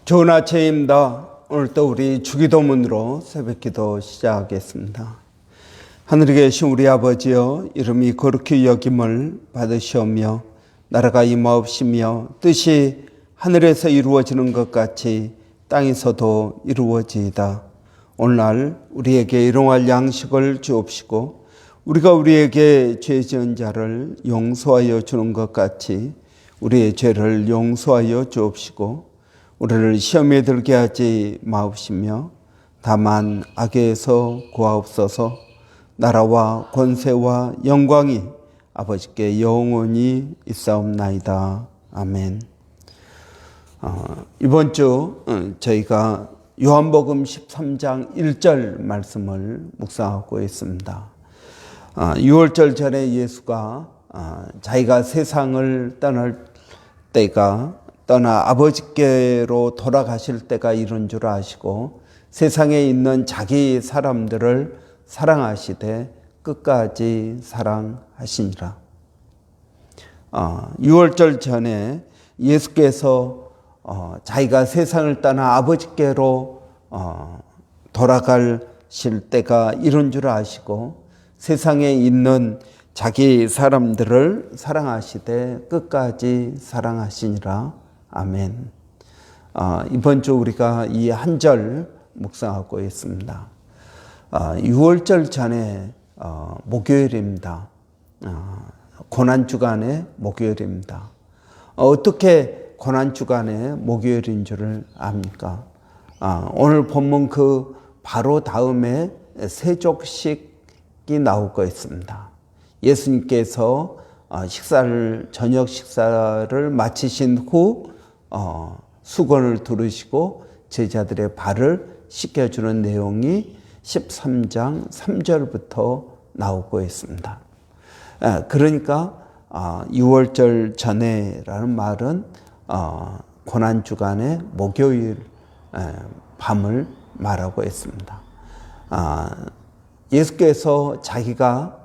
좋은 아침입니다. 오늘 또 우리 주기도문으로 새벽기도 시작하겠습니다. 하늘에 계신 우리 아버지여, 이름이 거룩히 여김을 받으시오며 나라가 임하옵시며 뜻이 하늘에서 이루어지는 것 같이 땅에서도 이루어지이다. 오늘날 우리에게 일용할 양식을 주옵시고 우리가 우리에게 죄 지은 자를 용서하여 주는 것 같이 우리의 죄를 용서하여 주옵시고 우리를 시험에 들게 하지 마옵시며 다만 악에서 구하옵소서. 나라와 권세와 영광이 아버지께 영원히 있사옵나이다. 아멘. 이번 주 저희가 요한복음 13장 1절 말씀을 묵상하고 있습니다. 6월절 전에 예수가 자기가 세상을 떠나 아버지께로 돌아가실 때가 이른 줄 아시고 세상에 있는 자기 사람들을 사랑하시되 끝까지 사랑하시니라. 6월절 전에 예수께서 자기가 세상을 떠나 아버지께로 돌아가실 때가 이른 줄 아시고 세상에 있는 자기 사람들을 사랑하시되 끝까지 사랑하시니라. 아멘. 이번 주 우리가 이 한 절 묵상하고 있습니다. 6월절 전에 목요일입니다. 고난주간의 목요일입니다. 어떻게 고난주간의 목요일인 줄을 압니까? 오늘 본문 그 바로 다음에 세족식이 나올 거 있습니다. 예수님께서 저녁 식사를 마치신 후 수건을 두르시고 제자들의 발을 씻겨주는 내용이 13장 3절부터 나오고 있습니다. 그러니까 6월절 전에라는 말은 고난주간의 목요일 밤을 말하고 있습니다. 예수께서 자기가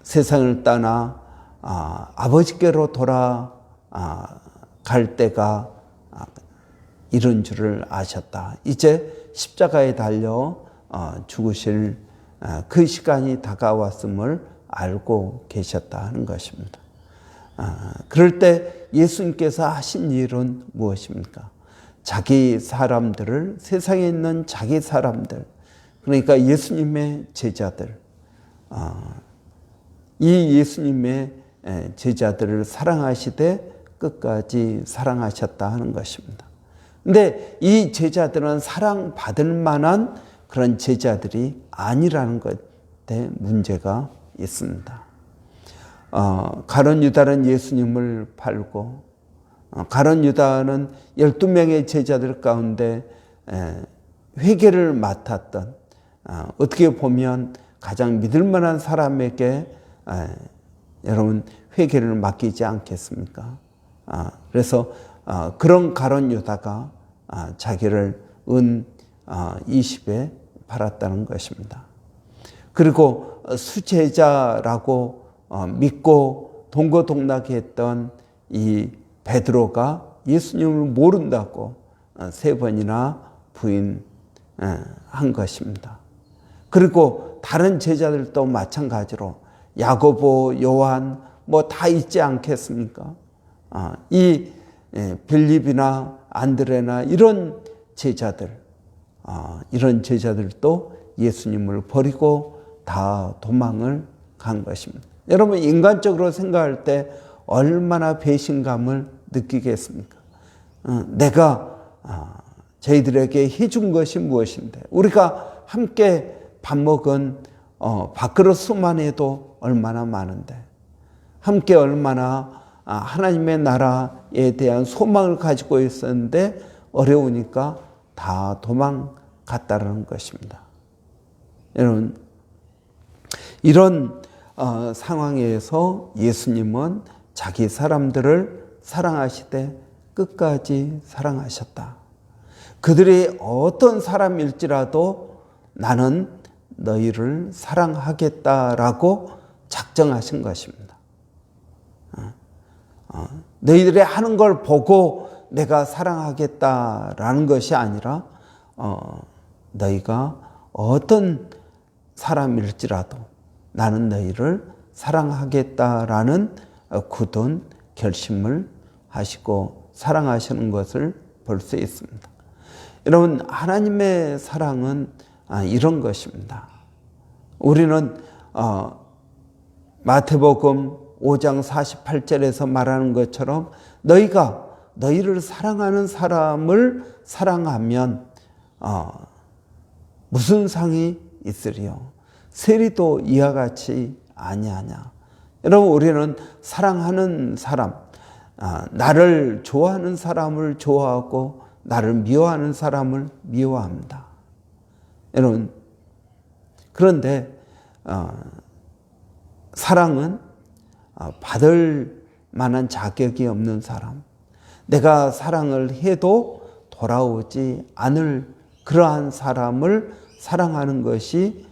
세상을 떠나 아버지께로 갈 때가 이른 줄을 아셨다. 이제 십자가에 달려 죽으실 그 시간이 다가왔음을 알고 계셨다 하는 것입니다. 그럴 때 예수님께서 하신 일은 무엇입니까? 자기 사람들을, 세상에 있는 자기 사람들, 그러니까 예수님의 제자들, 이 예수님의 제자들을 사랑하시되 끝까지 사랑하셨다 하는 것입니다. 근데 이 제자들은 사랑받을 만한 그런 제자들이 아니라는 것에 문제가 있습니다. 가룟 유다는 예수님을 팔고 가룟 유다는 12명의 제자들 가운데 회개를 맡았던 어떻게 보면 가장 믿을 만한 사람에게 여러분 회개를 맡기지 않겠습니까? 그래서 그런 가룟 유다가 자기를 은 20에 팔았다는 것입니다. 그리고 수제자라고 믿고 동거동락해 했던 이 베드로가 예수님을 모른다고 3번이나 부인한 것입니다. 그리고 다른 제자들도 마찬가지로 야고보, 요한 뭐 다 있지 않겠습니까? 이 빌립이나 안드레나 이런 제자들도 예수님을 버리고 다 도망을 간 것입니다. 여러분 인간적으로 생각할 때 얼마나 배신감을 느끼겠습니까? 내가 저희들에게 해준 것이 무엇인데 우리가 함께 밥 먹은 밥그릇 수만 해도 얼마나 많은데 함께 얼마나 하나님의 나라에 대한 소망을 가지고 있었는데 어려우니까 다 도망갔다는 것입니다. 여러분 이런 상황에서 예수님은 자기 사람들을 사랑하시되 끝까지 사랑하셨다. 그들이 어떤 사람일지라도 나는 너희를 사랑하겠다라고 작정하신 것입니다. 너희들이 하는 걸 보고 내가 사랑하겠다라는 것이 아니라 너희가 어떤 사람일지라도 나는 너희를 사랑하겠다라는 굳은 결심을 하시고 사랑하시는 것을 볼 수 있습니다. 여러분, 하나님의 사랑은 이런 것입니다. 우리는 마태복음 5장 48절에서 말하는 것처럼 너희가 너희를 사랑하는 사람을 사랑하면 무슨 상이 있으리요? 세리도 이와 같이 아니하냐. 여러분, 우리는 사랑하는 사람, 나를 좋아하는 사람을 좋아하고 나를 미워하는 사람을 미워합니다. 여러분, 그런데 사랑은 받을 만한 자격이 없는 사람, 내가 사랑을 해도 돌아오지 않을 그러한 사람을 사랑하는 것이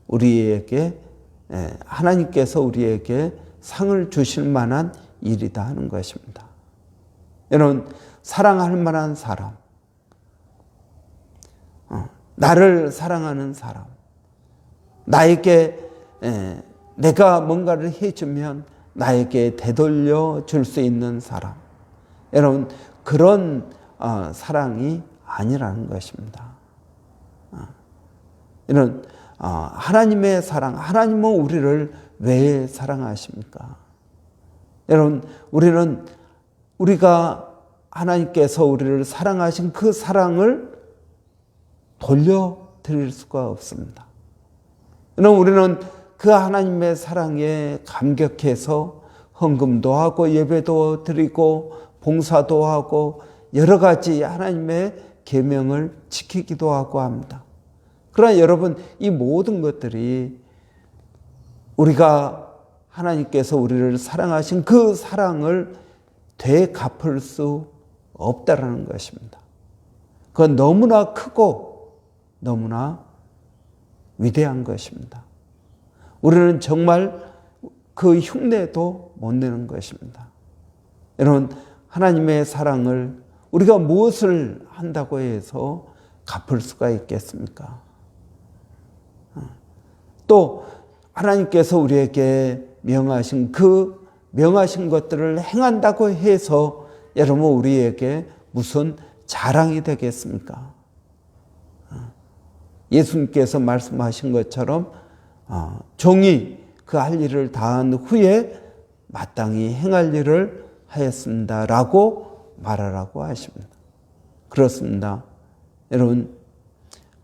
우리에게 하나님께서 우리에게 상을 주실 만한 일이다 하는 것입니다. 여러분, 사랑할 만한 사람, 나를 사랑하는 사람, 나에게 내가 뭔가를 해주면 나에게 되돌려 줄 수 있는 사람, 여러분, 그런 사랑이 아니라는 것입니다. 이런 하나님의 사랑, 하나님은 우리를 왜 사랑하십니까? 여러분, 우리가 하나님께서 우리를 사랑하신 그 사랑을 돌려드릴 수가 없습니다. 여러분, 우리는 그 하나님의 사랑에 감격해서 헌금도 하고 예배도 드리고 봉사도 하고 여러 가지 하나님의 계명을 지키기도 하고 합니다. 그러나 여러분, 이 모든 것들이 우리가 하나님께서 우리를 사랑하신 그 사랑을 되갚을 수 없다라는 것입니다. 그건 너무나 크고 너무나 위대한 것입니다. 우리는 정말 그 흉내도 못 내는 것입니다. 여러분, 하나님의 사랑을 우리가 무엇을 한다고 해서 갚을 수가 있겠습니까? 또 하나님께서 우리에게 명하신 그 명하신 것들을 행한다고 해서 여러분 우리에게 무슨 자랑이 되겠습니까? 예수님께서 말씀하신 것처럼 종이 그 할 일을 다한 후에 마땅히 행할 일을 하였습니다라고 말하라고 하십니다. 그렇습니다. 여러분,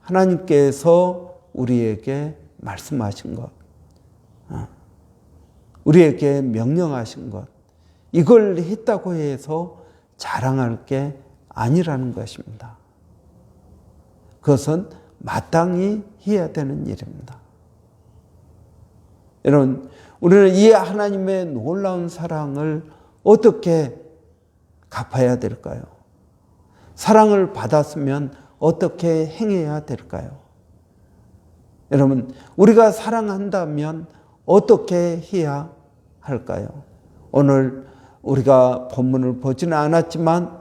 하나님께서 우리에게 말씀하신 것, 우리에게 명령하신 것, 이걸 했다고 해서 자랑할 게 아니라는 것입니다. 그것은 마땅히 해야 되는 일입니다. 여러분, 우리는 이 하나님의 놀라운 사랑을 어떻게 갚아야 될까요? 사랑을 받았으면 어떻게 행해야 될까요? 여러분, 우리가 사랑한다면 어떻게 해야 할까요? 오늘 우리가 본문을 보지는 않았지만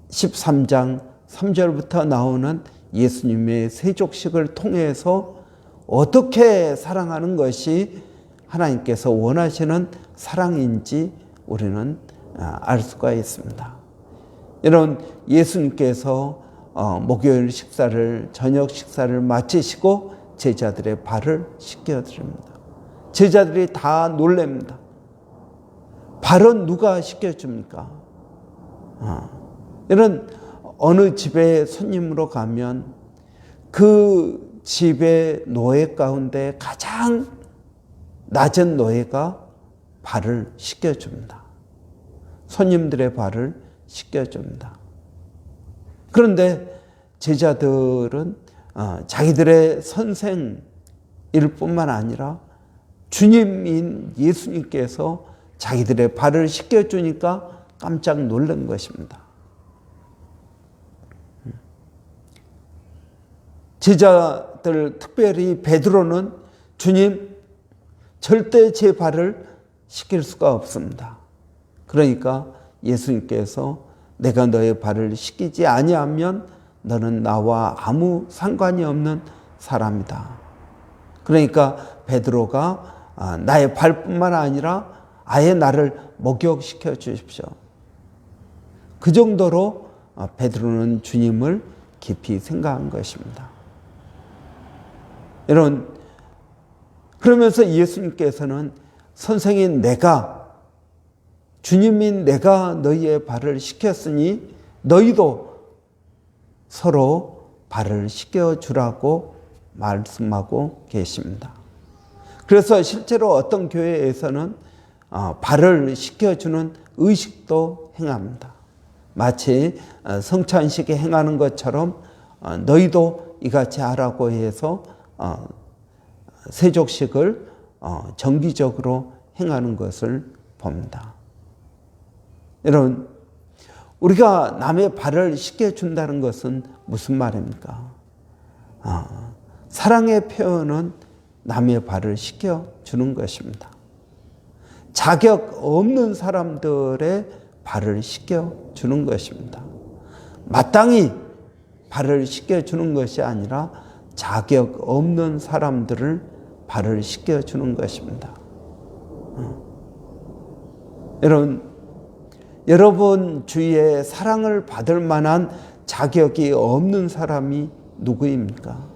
13장 3절부터 나오는 예수님의 세족식을 통해서 어떻게 사랑하는 것이 하나님께서 원하시는 사랑인지 우리는 알 수가 있습니다. 여러분, 예수님께서 목요일 식사를, 저녁 식사를 마치시고 제자들의 발을 씻겨드립니다. 제자들이 다 놀랍니다. 발은 누가 씻겨줍니까? 이런 어느 집에 손님으로 가면 그 집의 노예 가운데 가장 낮은 노예가 발을 씻겨줍니다. 손님들의 발을 씻겨줍니다. 그런데 제자들은 자기들의 선생일 뿐만 아니라 주님인 예수님께서 자기들의 발을 씻겨주니까 깜짝 놀란 것입니다. 제자들, 특별히 베드로는 주님, 절대 제 발을 씻길 수가 없습니다. 그러니까 예수님께서 내가 너의 발을 씻기지 아니하면 너는 나와 아무 상관이 없는 사람이다. 그러니까 베드로가 나의 발뿐만 아니라 아예 나를 목욕시켜 주십시오. 그 정도로 베드로는 주님을 깊이 생각한 것입니다. 여러분, 그러면서 예수님께서는 선생인 주님인 내가 너희의 발을 씻겼으니 너희도 서로 발을 씻겨주라고 말씀하고 계십니다. 그래서 실제로 어떤 교회에서는 발을 씻겨주는 의식도 행합니다. 마치 성찬식에 행하는 것처럼 너희도 이같이 하라고 해서 세족식을 정기적으로 행하는 것을 봅니다. 여러분, 우리가 남의 발을 씻겨준다는 것은 무슨 말입니까? 사랑의 표현은 남의 발을 씻겨주는 것입니다. 자격 없는 사람들의 발을 씻겨주는 것입니다. 마땅히 발을 씻겨주는 것이 아니라 자격 없는 사람들을 발을 씻겨주는 것입니다. 여러분 주위에 사랑을 받을 만한 자격이 없는 사람이 누구입니까?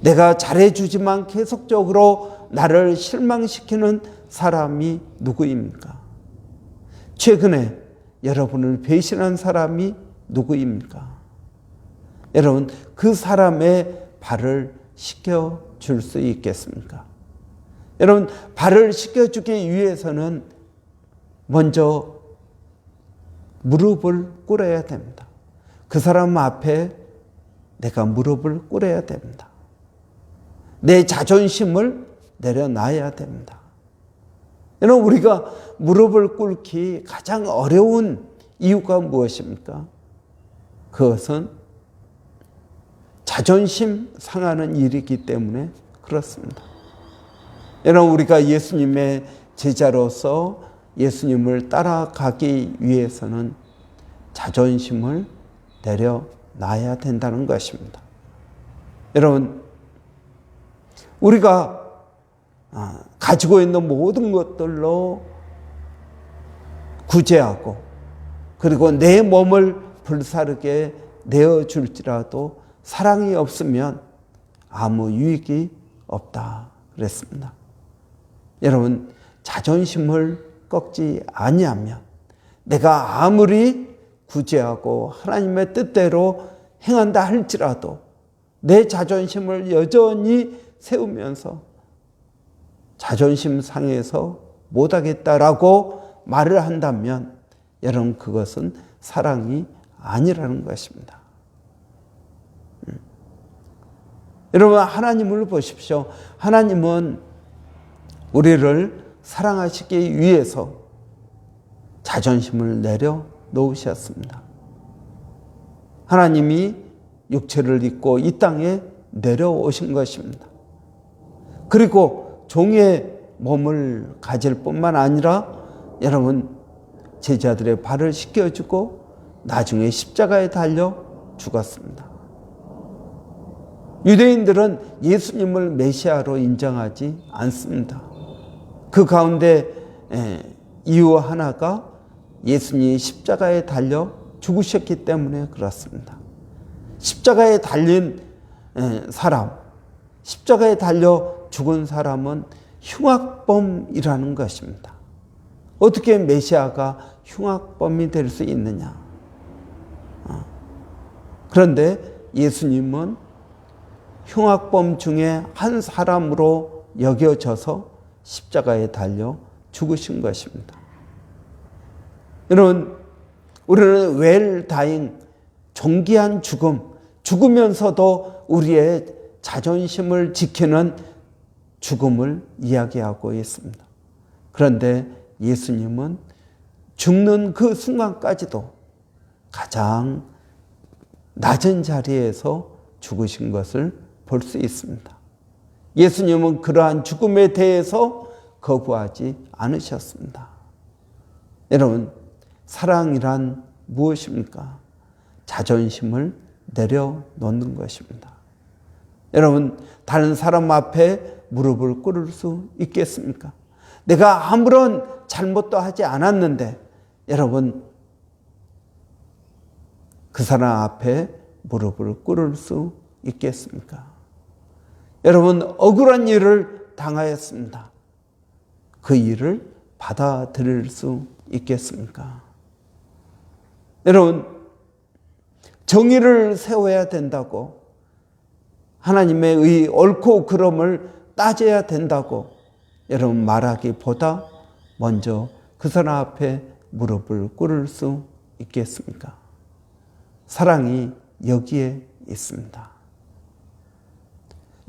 내가 잘해주지만 계속적으로 나를 실망시키는 사람이 누구입니까? 최근에 여러분을 배신한 사람이 누구입니까? 여러분, 그 사람의 발을 씻겨줄 수 있겠습니까? 여러분, 발을 씻겨주기 위해서는 먼저 무릎을 꿇어야 됩니다. 그 사람 앞에 내가 무릎을 꿇어야 됩니다. 내 자존심을 내려놔야 됩니다. 여러분, 우리가 무릎을 꿇기 가장 어려운 이유가 무엇입니까? 그것은 자존심 상하는 일이기 때문에 그렇습니다. 여러분, 우리가 예수님의 제자로서 예수님을 따라가기 위해서는 자존심을 내려놔야 된다는 것입니다. 여러분, 우리가 가지고 있는 모든 것들로 구제하고 그리고 내 몸을 불사르게 내어줄지라도 사랑이 없으면 아무 유익이 없다 그랬습니다. 여러분, 자존심을 꺾지 아니하면 내가 아무리 구제하고 하나님의 뜻대로 행한다 할지라도 내 자존심을 여전히 세우면서 자존심 상해서 못하겠다라고 말을 한다면 여러분, 그것은 사랑이 아니라는 것입니다. 여러분, 하나님을 보십시오. 하나님은 우리를 사랑하시기 위해서 자존심을 내려놓으셨습니다. 하나님이 육체를 입고 이 땅에 내려오신 것입니다. 그리고 종의 몸을 가질 뿐만 아니라 여러분, 제자들의 발을 씻겨주고 나중에 십자가에 달려 죽었습니다. 유대인들은 예수님을 메시아로 인정하지 않습니다. 그 가운데 이유 하나가 예수님이 십자가에 달려 죽으셨기 때문에 그렇습니다. 십자가에 달린 사람, 십자가에 달려 죽은 사람은 흉악범이라는 것입니다. 어떻게 메시아가 흉악범이 될 수 있느냐? 그런데 예수님은 흉악범 중에 한 사람으로 여겨져서 십자가에 달려 죽으신 것입니다. 여러분, 우리는 웰다잉, 존귀한 죽음, 죽으면서도 우리의 자존심을 지키는 죽음을 이야기하고 있습니다. 그런데 예수님은 죽는 그 순간까지도 가장 낮은 자리에서 죽으신 것을 볼 수 있습니다. 예수님은 그러한 죽음에 대해서 거부하지 않으셨습니다. 여러분, 사랑이란 무엇입니까? 자존심을 내려놓는 것입니다. 여러분, 다른 사람 앞에 무릎을 꿇을 수 있겠습니까? 내가 아무런 잘못도 하지 않았는데 여러분, 그 사람 앞에 무릎을 꿇을 수 있겠습니까? 여러분, 억울한 일을 당하였습니다. 그 일을 받아들일 수 있겠습니까? 여러분, 정의를 세워야 된다고, 하나님의 의 옳고 그름을 따져야 된다고 여러분 말하기보다 먼저 그 사람 앞에 무릎을 꿇을 수 있겠습니까? 사랑이 여기에 있습니다.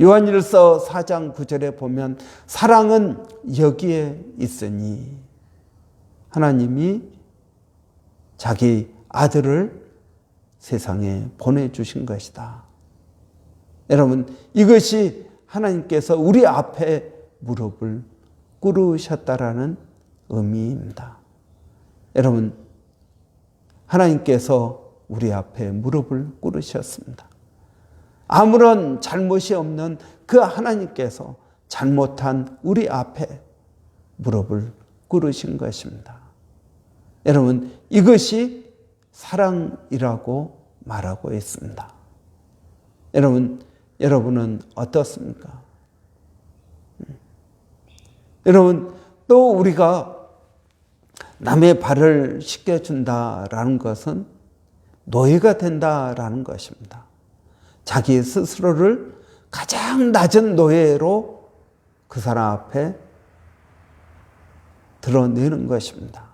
요한일서 4장 9절에 보면 사랑은 여기에 있으니 하나님이 자기 아들을 세상에 보내주신 것이다. 여러분, 이것이 하나님께서 우리 앞에 무릎을 꿇으셨다라는 의미입니다. 여러분, 하나님께서 우리 앞에 무릎을 꿇으셨습니다. 아무런 잘못이 없는 그 하나님께서 잘못한 우리 앞에 무릎을 꿇으신 것입니다. 여러분, 이것이 사랑이라고 말하고 있습니다. 여러분은 어떻습니까? 여러분, 또 우리가 남의 발을 씻겨준다라는 것은 노예가 된다라는 것입니다. 자기 스스로를 가장 낮은 노예로 그 사람 앞에 드러내는 것입니다.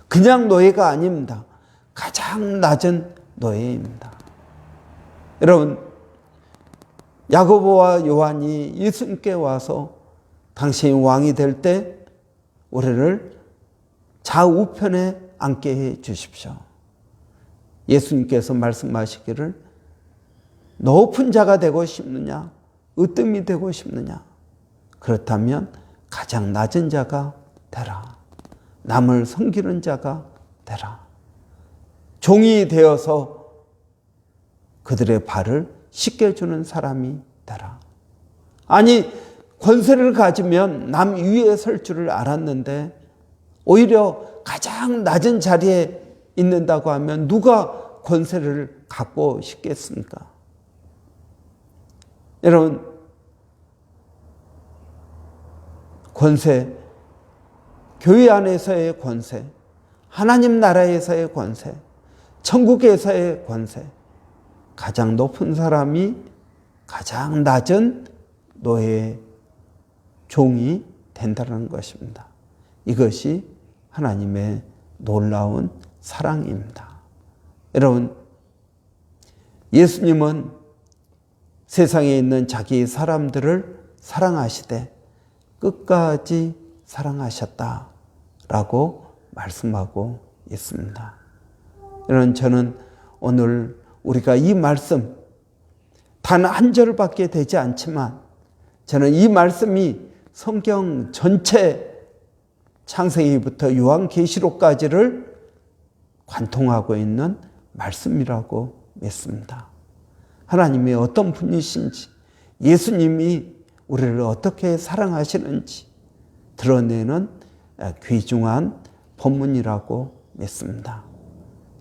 그냥 노예가 아닙니다. 가장 낮은 노예입니다. 여러분, 야고보와 요한이 예수님께 와서 당신이 왕이 될 때 우리를 좌우편에 앉게 해 주십시오. 예수님께서 말씀하시기를 높은 자가 되고 싶느냐? 으뜸이 되고 싶느냐? 그렇다면 가장 낮은 자가 되라. 남을 섬기는 자가 되라. 종이 되어서 그들의 발을 씻겨주는 사람이 되라. 아니, 권세를 가지면 남 위에 설 줄을 알았는데 오히려 가장 낮은 자리에 있는다고 하면 누가 권세를 갖고 싶겠습니까? 여러분, 권세, 교회 안에서의 권세, 하나님 나라에서의 권세, 천국에서의 권세, 가장 높은 사람이 가장 낮은 노예의 종이 된다는 것입니다. 이것이 하나님의 놀라운 사랑입니다. 여러분, 예수님은 세상에 있는 자기 사람들을 사랑하시되 끝까지 사랑하셨다라고 말씀하고 있습니다. 여러분, 저는 오늘 우리가 이 말씀 단 한 절밖에 되지 않지만 저는 이 말씀이 성경 전체 창세기부터 요한계시록까지를 관통하고 있는 말씀이라고 믿습니다. 하나님이 어떤 분이신지, 예수님이 우리를 어떻게 사랑하시는지 드러내는 귀중한 본문이라고 믿습니다.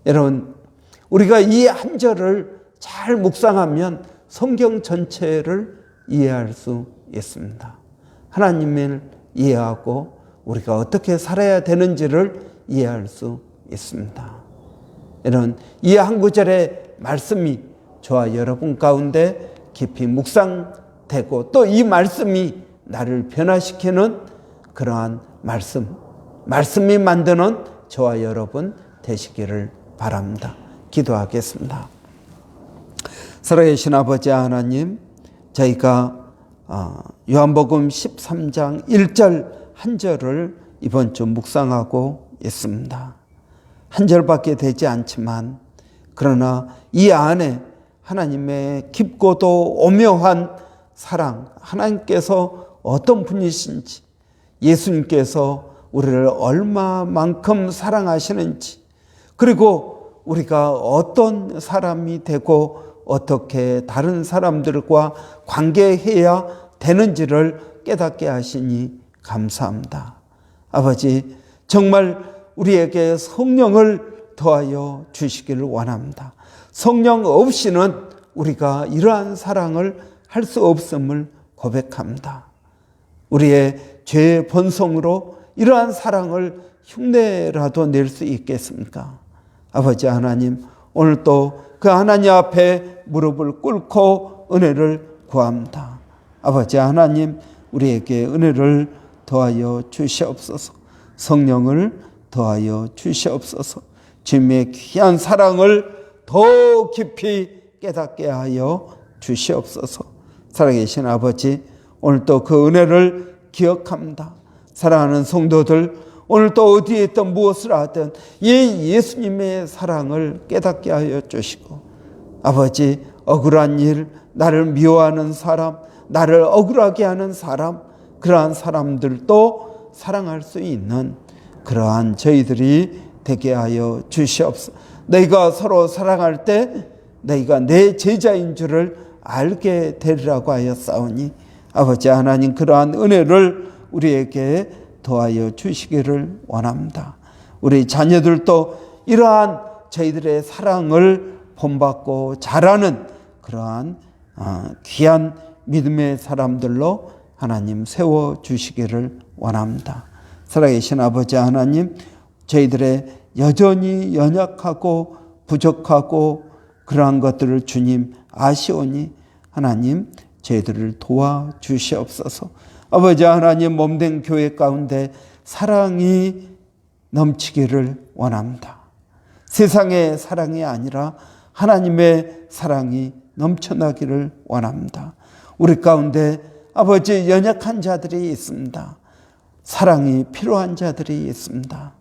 여러분, 우리가 이 한 절을 잘 묵상하면 성경 전체를 이해할 수 있습니다. 하나님을 이해하고 우리가 어떻게 살아야 되는지를 이해할 수 있습니다. 여러분, 이 한 구절의 말씀이 저와 여러분 가운데 깊이 묵상되고 또 이 말씀이 나를 변화시키는 그러한 말씀이 만드는 저와 여러분 되시기를 바랍니다. 기도하겠습니다. 살아계신 아버지 하나님, 저희가 요한복음 13장 1절 한 절을 이번 주 묵상하고 있습니다. 한 절밖에 되지 않지만 그러나 이 안에 하나님의 깊고도 오묘한 사랑, 하나님께서 어떤 분이신지, 예수님께서 우리를 얼마만큼 사랑하시는지, 그리고 우리가 어떤 사람이 되고 어떻게 다른 사람들과 관계해야 되는지를 깨닫게 하시니 감사합니다. 아버지, 정말 우리에게 성령을 더하여 주시기를 원합니다. 성령 없이는 우리가 이러한 사랑을 할 수 없음을 고백합니다. 우리의 죄의 본성으로 이러한 사랑을 흉내라도 낼 수 있겠습니까? 아버지 하나님, 오늘 또 그 하나님 앞에 무릎을 꿇고 은혜를 구합니다. 아버지 하나님, 우리에게 은혜를 더하여 주시옵소서. 성령을 더하여 주시옵소서. 주님의 귀한 사랑을 더 깊이 깨닫게 하여 주시옵소서. 살아계신 아버지, 오늘 또 그 은혜를 기억합니다. 사랑하는 성도들, 오늘 또 어디에 있든 무엇을 하든 예수님의 사랑을 깨닫게 하여 주시고, 아버지, 억울한 일, 나를 미워하는 사람, 나를 억울하게 하는 사람, 그러한 사람들도 사랑할 수 있는 그러한 저희들이 되게 하여 주시옵소서. 너희가 서로 사랑할 때 너희가 내 제자인 줄을 알게 되리라고 하였사오니, 아버지 하나님, 그러한 은혜를 우리에게 더하여 주시기를 원합니다. 우리 자녀들도 이러한 저희들의 사랑을 본받고 자라는 그러한 귀한 믿음의 사람들로 하나님 세워주시기를 원합니다. 살아계신 아버지 하나님, 저희들의 여전히 연약하고 부족하고 그러한 것들을 주님 아시오니 하나님, 저희들을 도와주시옵소서. 아버지 하나님, 몸된 교회 가운데 사랑이 넘치기를 원합니다. 세상의 사랑이 아니라 하나님의 사랑이 넘쳐나기를 원합니다. 우리 가운데 아버지, 연약한 자들이 있습니다. 사랑이 필요한 자들이 있습니다.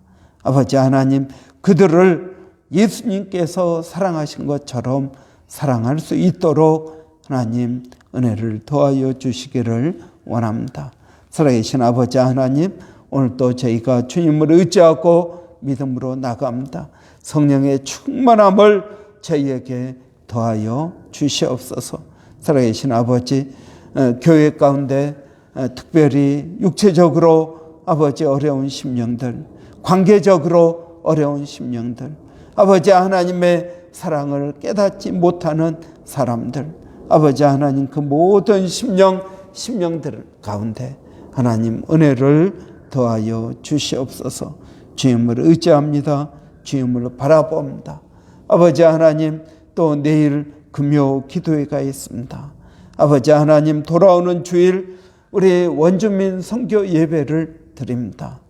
아버지 하나님, 그들을 예수님께서 사랑하신 것처럼 사랑할 수 있도록 하나님 은혜를 더하여 주시기를 원합니다. 살아계신 아버지 하나님, 오늘도 저희가 주님을 의지하고 믿음으로 나갑니다. 성령의 충만함을 저희에게 더하여 주시옵소서. 살아계신 아버지, 교회 가운데 특별히 육체적으로 아버지 어려운 심령들, 관계적으로 어려운 심령들, 아버지 하나님의 사랑을 깨닫지 못하는 사람들, 아버지 하나님, 그 모든 심령들 가운데 하나님 은혜를 더하여 주시옵소서. 주님을 의지합니다. 주님을 바라봅니다. 아버지 하나님, 또 내일 금요 기도회가 있습니다. 아버지 하나님, 돌아오는 주일 우리 원주민 선교 예배를 드립니다.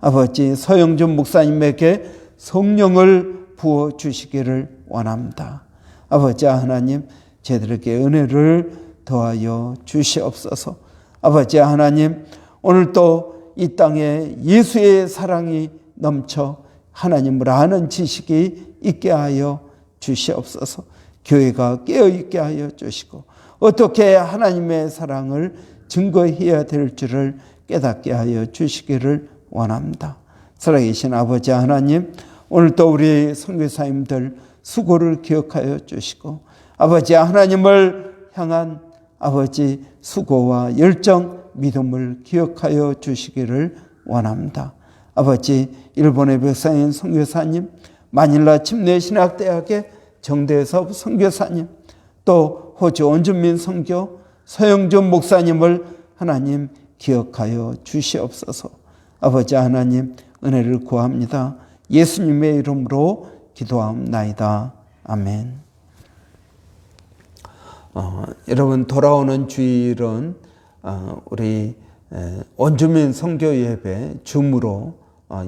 아버지, 서영준 목사님에게 성령을 부어주시기를 원합니다. 아버지 하나님, 저희들에게 은혜를 더하여 주시옵소서. 아버지 하나님, 오늘도 이 땅에 예수의 사랑이 넘쳐 하나님을 아는 지식이 있게 하여 주시옵소서. 교회가 깨어있게 하여 주시고 어떻게 하나님의 사랑을 증거해야 될지를 깨닫게 하여 주시기를 원합니다. 살아계신 아버지 하나님, 오늘도 우리 선교사님들 수고를 기억하여 주시고 아버지 하나님을 향한 아버지 수고와 열정, 믿음을 기억하여 주시기를 원합니다. 아버지, 일본의 백상인 선교사님, 마닐라 침례신학대학의 정대섭 선교사님, 또 호주 원주민 선교 서영준 목사님을 하나님 기억하여 주시옵소서. 아버지 하나님, 은혜를 구합니다. 예수님의 이름으로 기도하옵나이다. 아멘. 여러분, 돌아오는 주일은 우리 원주민 선교 예배 줌으로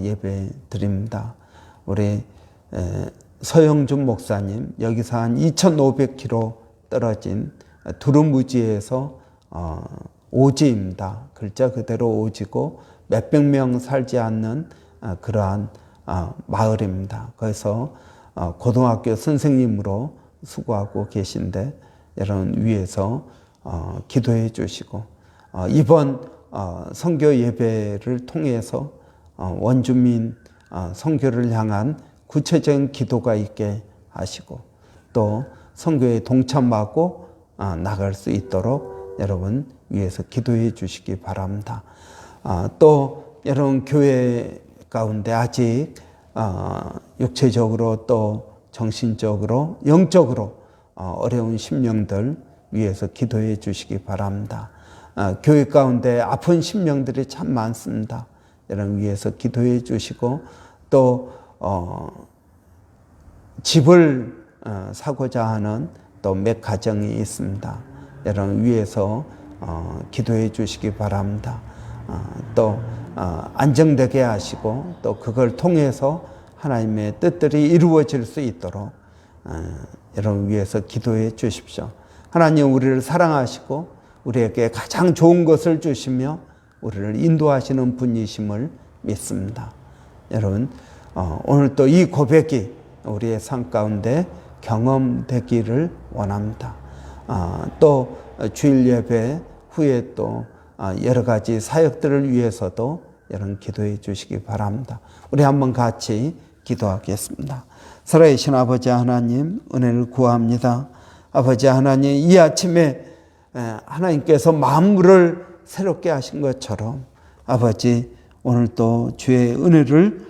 예배 드립니다. 우리 서영준 목사님, 여기서 한 2,500km 떨어진 두루무지에서 오지입니다. 글자 그대로 오지고 몇백 명 살지 않는 그러한 마을입니다. 그래서 고등학교 선생님으로 수고하고 계신데 여러분 위해서 기도해 주시고 이번 선교 예배를 통해서 원주민 선교를 향한 구체적인 기도가 있게 하시고 또 선교에 동참하고 나갈 수 있도록 여러분 위해서 기도해 주시기 바랍니다. 또 여러분 교회 가운데 아직 육체적으로 또 정신적으로 영적으로 어려운 심령들 위해서 기도해 주시기 바랍니다. 교회 가운데 아픈 심령들이 참 많습니다. 여러분 위해서 기도해 주시고 또 집을 사고자 하는 또 몇 가정이 있습니다. 여러분 위해서 기도해 주시기 바랍니다. 또 안정되게 하시고 또 그걸 통해서 하나님의 뜻들이 이루어질 수 있도록 여러분 위해서 기도해 주십시오. 하나님 우리를 사랑하시고 우리에게 가장 좋은 것을 주시며 우리를 인도하시는 분이심을 믿습니다. 여러분 오늘 또 이 고백이 우리의 삶 가운데 경험되기를 원합니다. 또 주일 예배 후에 또 여러 가지 사역들을 위해서도 여러분 기도해 주시기 바랍니다. 우리 한번 같이 기도하겠습니다. 살아계신 아버지 하나님 은혜를 구합니다. 아버지 하나님 이 아침에 하나님께서 만물을 새롭게 하신 것처럼 아버지 오늘 또 주의 은혜를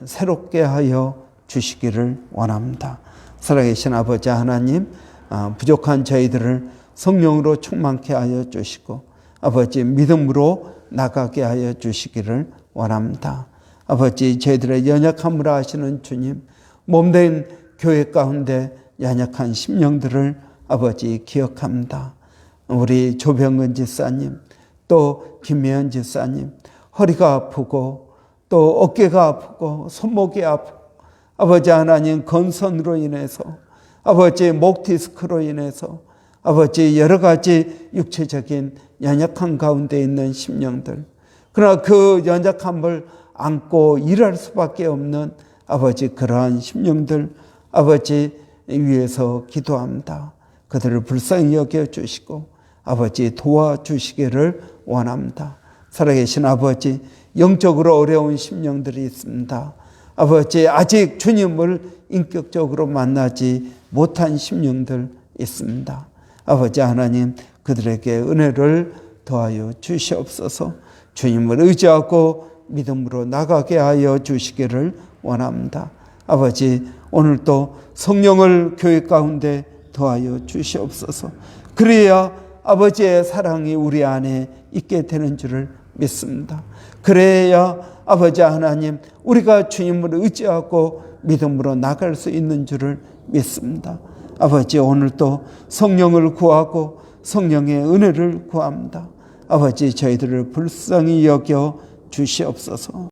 새롭게 하여 주시기를 원합니다. 살아계신 아버지 하나님 부족한 저희들을 성령으로 충만케 하여 주시고 아버지 믿음으로 나가게 하여 주시기를 원합니다. 아버지 저희들의 연약함을 아시는 주님 몸된 교회 가운데 연약한 심령들을 아버지 기억합니다. 우리 조병근 지사님 또 김혜연 지사님 허리가 아프고 또 어깨가 아프고 손목이 아프고 아버지 하나님 건선으로 인해서 아버지 목 디스크로 인해서 아버지 여러 가지 육체적인 연약한 가운데 있는 심령들 그러나 그 연약함을 안고 일할 수밖에 없는 아버지 그러한 심령들 아버지 위해서 기도합니다. 그들을 불쌍히 여겨주시고 아버지 도와주시기를 원합니다. 살아계신 아버지 영적으로 어려운 심령들이 있습니다. 아버지 아직 주님을 인격적으로 만나지 못한 심령들 있습니다. 아버지 하나님 그들에게 은혜를 더하여 주시옵소서. 주님을 의지하고 믿음으로 나가게 하여 주시기를 원합니다. 아버지 오늘도 성령을 교회 가운데 더하여 주시옵소서. 그래야 아버지의 사랑이 우리 안에 있게 되는 줄을 믿습니다. 그래야 아버지 하나님 우리가 주님을 의지하고 믿음으로 나갈 수 있는 줄을 믿습니다. 아버지 오늘도 성령을 구하고 성령의 은혜를 구합니다. 아버지 저희들을 불쌍히 여겨 주시옵소서.